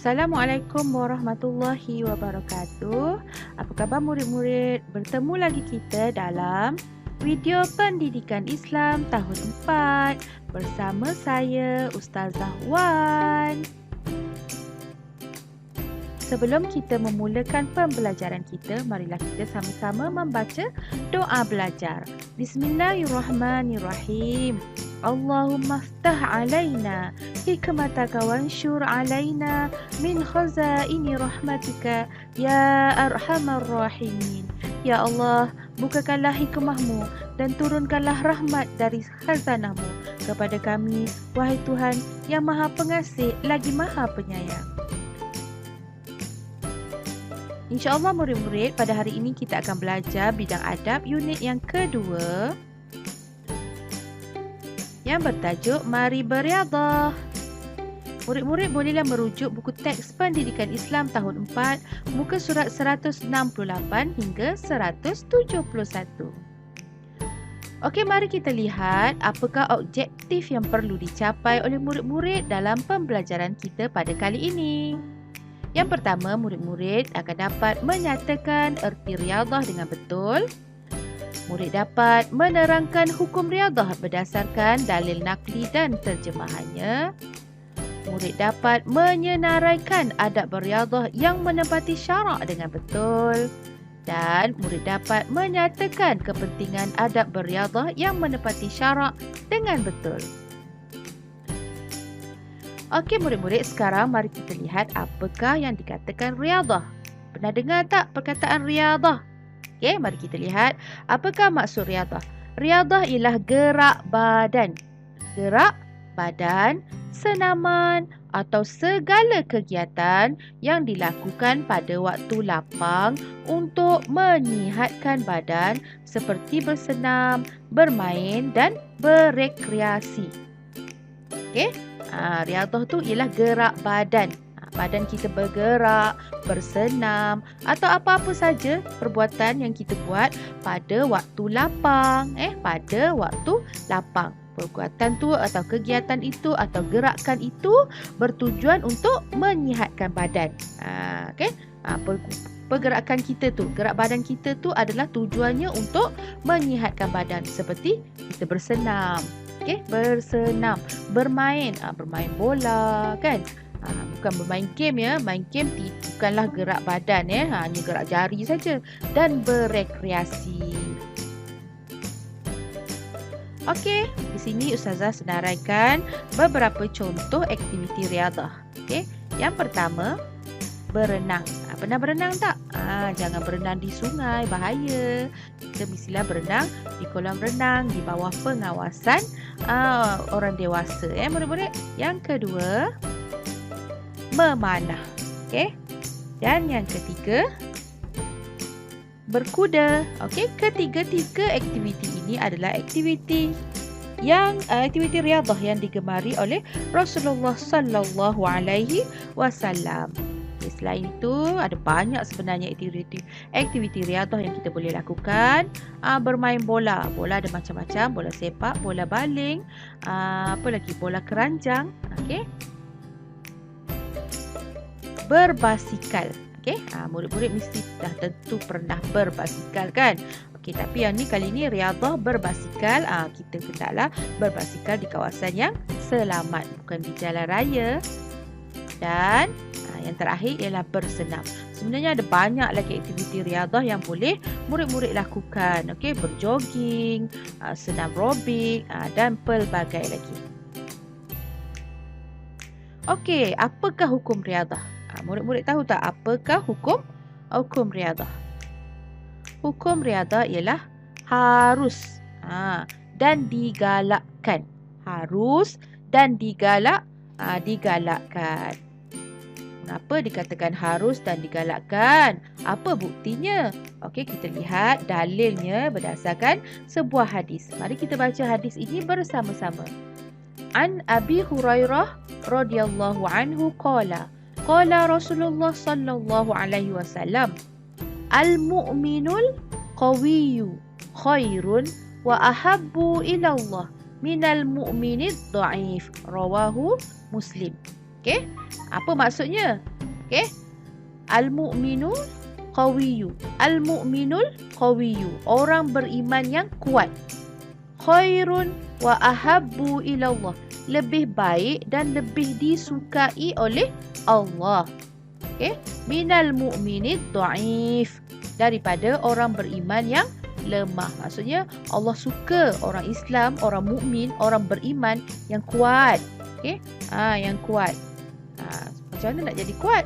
Assalamualaikum warahmatullahi wabarakatuh. Apa khabar murid-murid? Bertemu lagi kita dalam video pendidikan Islam tahun 4 bersama saya Ustazah Wan. Sebelum kita memulakan pembelajaran kita, marilah kita sama-sama membaca doa belajar. Bismillahirrahmanirrahim. Allahumma ftah alaina hikmataka wanshur alaina min khazaini rahmatika ya arhamar rahimin. Ya Allah, bukakanlah hikmahmu dan turunkanlah rahmat dari khazanahmu kepada kami, wahai Tuhan yang Maha Pengasih lagi Maha Penyayang. InsyaAllah murid-murid, pada hari ini kita akan belajar bidang adab unit yang kedua yang bertajuk Mari Beriadah. Murid-murid bolehlah merujuk buku teks pendidikan Islam tahun 4 muka surat 168 hingga 171. Okey, mari kita lihat apakah objektif yang perlu dicapai oleh murid-murid dalam pembelajaran kita pada kali ini. Yang pertama, murid-murid akan dapat menyatakan erti riadah dengan betul. Murid dapat menerangkan hukum riadah berdasarkan dalil nakli dan terjemahannya. Murid dapat menyenaraikan adab beriadah yang menepati syarak dengan betul. Dan murid dapat menyatakan kepentingan adab beriadah yang menepati syarak dengan betul. Okey murid-murid, sekarang mari kita lihat apakah yang dikatakan riadah. Pernah dengar tak perkataan riadah? Okey, mari kita lihat apakah maksud riadah. Riadah ialah gerak badan. Gerak badan, senaman atau segala kegiatan yang dilakukan pada waktu lapang untuk menyihatkan badan seperti bersenam, bermain dan berekreasi. Okey? Riadah tu ialah gerak badan. Badan kita bergerak, bersenam atau apa-apa saja perbuatan yang kita buat pada waktu lapang. Pada waktu lapang. Perbuatan tu atau kegiatan itu atau gerakan itu bertujuan untuk menyihatkan badan. Okey? Pergerakan kita tu, gerak badan kita tu adalah tujuannya untuk menyihatkan badan. Seperti kita bersenam. Okey, bersenam, bermain, bermain bola kan. Bukan bermain game ya. Main game bukanlah gerak badan ya, hanya gerak jari saja. Dan berekreasi. Okey, di sini Ustazah senaraikan beberapa contoh aktiviti riadah. Okey, yang pertama, berenang. Pernah berenang tak? Jangan berenang di sungai, bahaya. Kita mestilah berenang di kolam renang di bawah pengawasan orang dewasa. Murid-murid. Yang kedua, memanah. Okey. Dan yang ketiga, berkuda. Okey, ketiga-tiga aktiviti ini adalah aktiviti riadah yang digemari oleh Rasulullah sallallahu alaihi wasallam. Selain itu, ada banyak sebenarnya aktiviti riadah yang kita boleh lakukan. Bermain bola. Bola ada macam-macam. Bola sepak, bola baling, apa lagi? Bola keranjang. Okey. Berbasikal. Okey. Murid-murid mesti dah tentu pernah berbasikal kan? Okey, tapi yang ni kali ni riadah berbasikal. Kita hendaklah berbasikal di kawasan yang selamat, bukan di jalan raya. Dan yang terakhir ialah bersenam. Sebenarnya ada banyak lagi aktiviti riadah yang boleh murid-murid lakukan. Okey, berjoging, senam aerobik dan pelbagai lagi. Okey, apakah hukum riadah? Murid-murid tahu tak apakah hukum riadah? Hukum riadah ialah harus dan digalakkan. Harus dan digalakkan. Kenapa dikatakan harus dan digalakkan? Apa buktinya? Okey, kita lihat dalilnya berdasarkan sebuah hadis. Mari kita baca hadis ini bersama-sama. An Abi Hurairah radhiyallahu anhu qala Rasulullah sallallahu alaihi wasallam al-mu'minul qawiyyu khairun wa ahabbu ila Allah minal mu'minid dha'if. Rawahu Muslim. Okey, apa maksudnya? Okey. Al-mu'minul qawiyyu. Al-mu'minul qawiyyu. Orang beriman yang kuat. Khairun wa ahabbu ilallah. Lebih baik dan lebih disukai oleh Allah. Okey. Minal mu'minid dha'if. Daripada orang beriman yang lemah. Maksudnya Allah suka orang Islam, orang mukmin, orang beriman yang kuat. Okey. Yang kuat. Macam mana nak jadi kuat?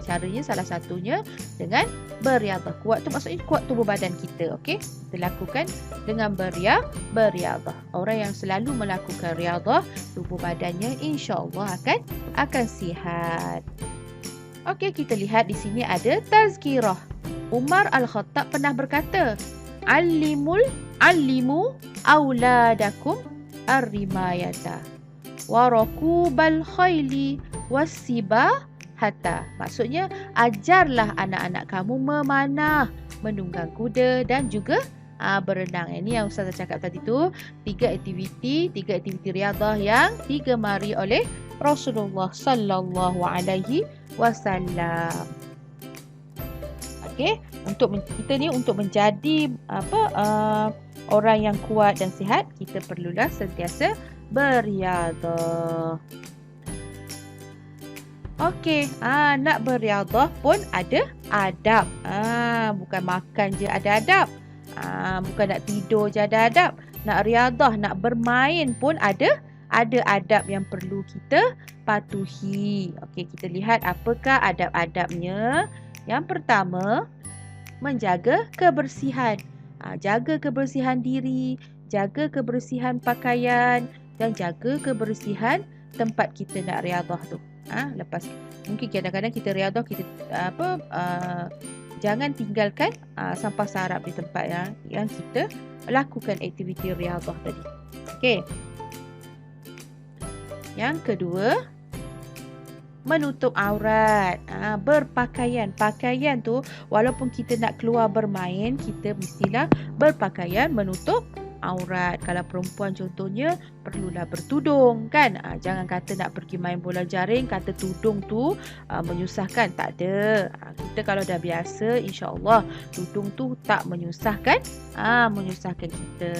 Caranya salah satunya dengan beriadah. Kuat tu maksudnya kuat tubuh badan kita. Okey? Kita lakukan dengan beriadah. Orang yang selalu melakukan riadah, tubuh badannya insya-Allah akan sihat. Okey, kita lihat di sini ada tazkirah. Umar Al-Khattab pernah berkata, Allimu auladakum ar-rimayata wa rakubal khayli wasibahata. Maksudnya, ajarlah anak-anak kamu memanah, menunggang kuda dan juga berenang. Ini yang Ustazah cakap tadi tu, tiga aktiviti riadah yang digemari oleh Rasulullah sallallahu alaihi wasallam. Okey, untuk menjadi orang yang kuat dan sihat, kita perlulah sentiasa beriadah. Okey, nak beriadah pun ada adab. Bukan makan je ada adab. Bukan nak tidur je ada adab. Nak riadah, nak bermain pun ada adab yang perlu kita patuhi. Okey, kita lihat apakah adab-adabnya. Yang pertama, menjaga kebersihan. Jaga kebersihan diri, jaga kebersihan pakaian dan jaga kebersihan tempat kita nak riadah tu. Lepas mungkin kadang-kadang kita riadah, kita jangan tinggalkan sampah sarap di tempat yang kita lakukan aktiviti riadah tadi. Okey. Yang kedua, menutup aurat. Berpakaian. Pakaian tu walaupun kita nak keluar bermain, kita mestilah berpakaian menutup aurat. Kalau perempuan contohnya perlulah bertudung kan. Jangan kata nak pergi main bola jaring kata tudung tu menyusahkan. Tak ada. Kita kalau dah biasa, insya-Allah tudung tu tak menyusahkan kita.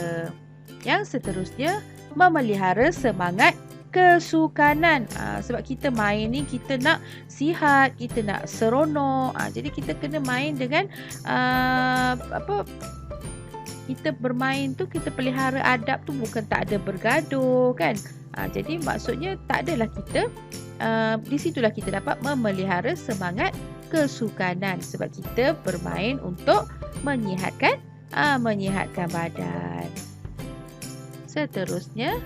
Yang seterusnya, memelihara semangat kesukanan. Sebab kita main ni kita nak sihat, kita nak seronok. Jadi kita kena main dengan kita bermain tu, kita pelihara adab tu, bukan tak ada bergaduh kan. Jadi maksudnya tak adalah kita di situlah kita dapat memelihara semangat kesukanan, sebab kita bermain untuk menyihatkan badan. Seterusnya,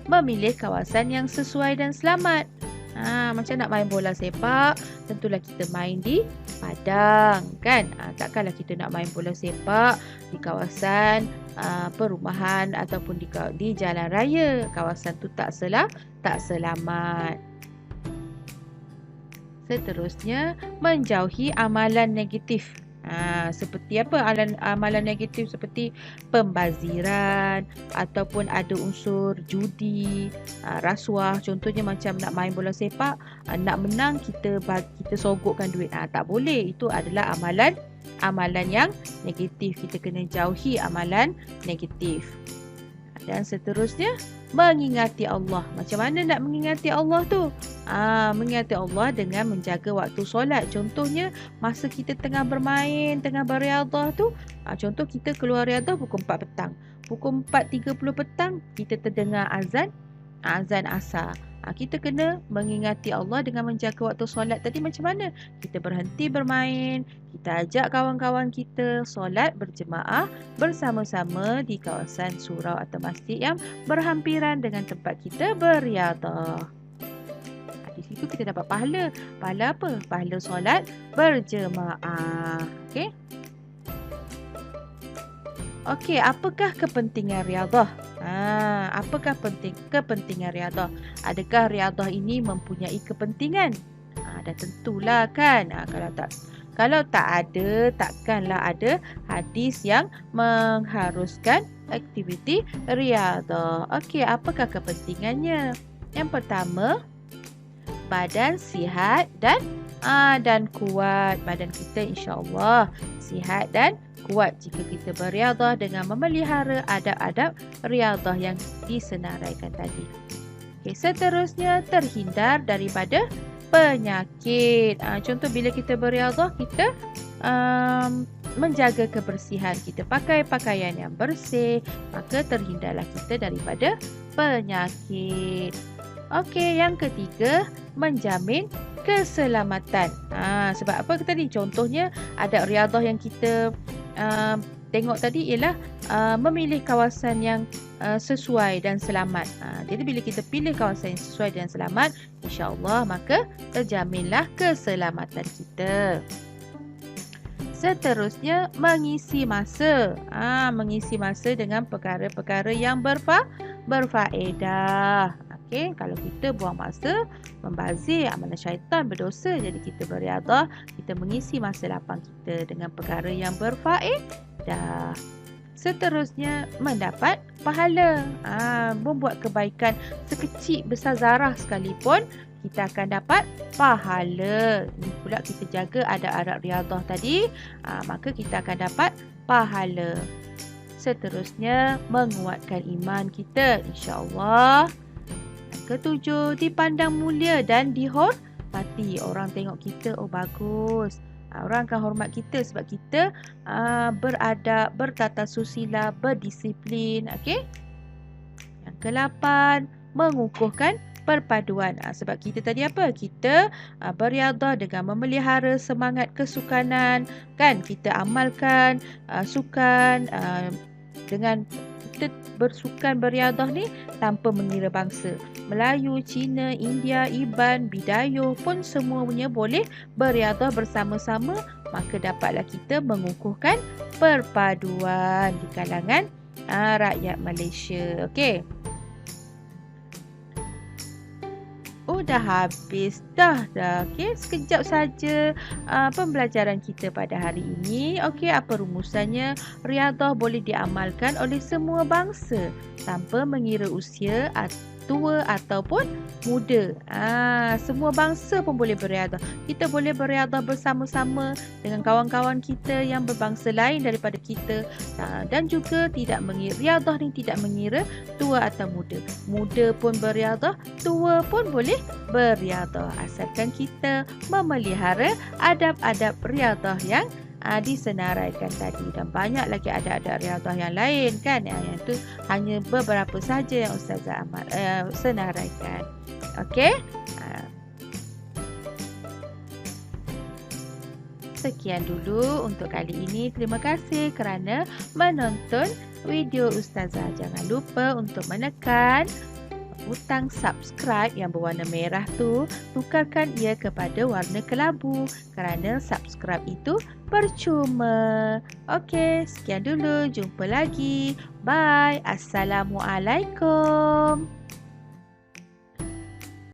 memilih kawasan yang sesuai dan selamat. Macam nak main bola sepak, tentulah kita main di padang kan. Takkanlah kita nak main bola sepak di kawasan perumahan ataupun di jalan raya. Kawasan tu tak selamat. Seterusnya, menjauhi amalan negatif. Seperti apa amalan negatif, seperti pembaziran ataupun ada unsur judi, rasuah. Contohnya macam nak main bola sepak, nak menang kita sogokkan duit. Tak boleh. Itu adalah amalan yang negatif. Kita kena jauhi amalan negatif. Dan seterusnya, mengingati Allah. Macam mana nak mengingati Allah tu? Mengingati Allah dengan menjaga waktu solat. Contohnya, masa kita tengah bermain, tengah beriadah tu, contoh kita keluar riadah pukul 4 petang. Pukul 4.30 petang, kita terdengar azan asar. Kita kena mengingati Allah dengan menjaga waktu solat tadi. Macam mana? Kita berhenti bermain, kita ajak kawan-kawan kita solat berjemaah bersama-sama di kawasan surau atau masjid yang berhampiran dengan tempat kita beriadah. Di situ kita dapat pahala. Pahala apa? Pahala solat berjemaah. Okey, apakah kepentingan riadah? Apakah kepentingan riadah? Adakah riadah ini mempunyai kepentingan? Dah tentulah kan. Kalau tak ada, takkanlah ada hadis yang mengharuskan aktiviti riadah. Okey, apakah kepentingannya? Yang pertama, badan sihat dan dan kuat. Badan kita insya-Allah sihat dan kuat jika kita beriadah dengan memelihara adab-adab riadah yang disenaraikan tadi. Okey, seterusnya terhindar daripada penyakit. Contoh bila kita beriadah, kita menjaga kebersihan, kita pakai pakaian yang bersih, maka terhindarlah kita daripada penyakit. Okey, yang ketiga, menjamin keselamatan. Sebab apa tadi? Contohnya ada riadah yang kita tengok tadi ialah memilih kawasan yang sesuai dan selamat. Jadi bila kita pilih kawasan yang sesuai dan selamat, insya-Allah maka terjaminlah keselamatan kita. Seterusnya, mengisi masa. Mengisi masa dengan perkara-perkara yang berfaedah. Okey, kalau kita buang masa membazir, amalan syaitan, berdosa. Jadi kita beriadah, kita mengisi masa lapang kita dengan perkara yang berfaedah. Seterusnya, mendapat pahala. Membuat kebaikan sekecil besar zarah sekalipun, kita akan dapat pahala. Ini pula kita jaga adab-adab riadah tadi, maka kita akan dapat pahala. Seterusnya, menguatkan iman kita, insya-Allah. Ketujuh, dipandang mulia dan dihormati. Orang tengok kita, oh bagus. Orang akan hormat kita sebab kita beradab, bertata susila, berdisiplin. Okey. Yang ke-8, mengukuhkan perpaduan. Sebab kita tadi apa? Kita beriadah dengan memelihara semangat kesukanan, kan? Kita amalkan sukan dengan kita bersukan beriadah ni tanpa mengira bangsa. Melayu, Cina, India, Iban, Bidayuh pun semuanya boleh beriadah bersama-sama, maka dapatlah kita mengukuhkan perpaduan di kalangan rakyat Malaysia. Okey. Dah habis dah. Okey, sekejap saja pembelajaran kita pada hari ini. Okey, apa rumusannya? Riadah boleh diamalkan oleh semua bangsa tanpa mengira usia tua ataupun muda. Semua bangsa pun boleh beriadah. Kita boleh beriadah bersama-sama dengan kawan-kawan kita yang berbangsa lain daripada kita, dan juga tidak mengira, riadah ni tidak mengira tua atau muda. Muda pun beriadah, tua pun boleh beriadah, asalkan kita memelihara adab-adab riadah yang disenaraikan tadi. Dan banyak lagi adab-adab riadah yang lain, kan, yang itu hanya beberapa saja yang Ustazah senaraikan. Okey, sekian dulu untuk kali ini. Terima kasih kerana menonton video Ustazah. Jangan lupa untuk menekan butang subscribe yang berwarna merah tu, tukarkan ia kepada warna kelabu kerana subscribe itu percuma. Okey, sekian dulu. Jumpa lagi. Bye. Assalamualaikum.